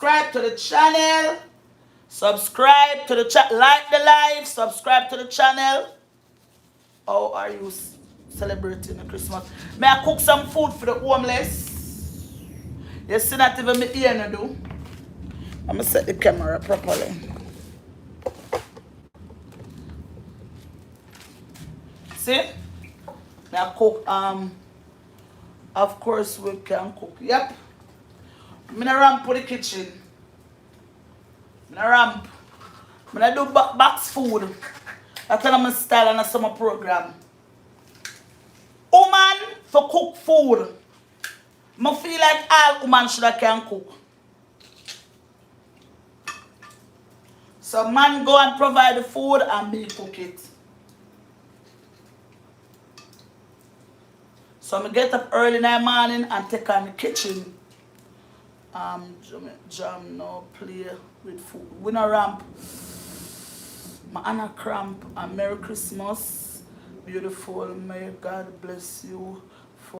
Subscribe to the channel. Subscribe to the chat. Like the live. Subscribe to the channel. How are you celebrating the Christmas? May I cook some food for the homeless? You see that even me here no do. I'm gonna set the camera properly. See? May I cook of course we can cook. Yep. I'm gonna ramp for the kitchen. I'm gonna ramp. I'm gonna do box food. That's my style and a summer program. Woman for cook food. I feel like all women should can cook. So man go and provide the food and me cook it. So I get up early in the morning and take on the kitchen. Jam no play with food. We no ramp. My Anna cramp and Merry Christmas. Beautiful. May God bless you.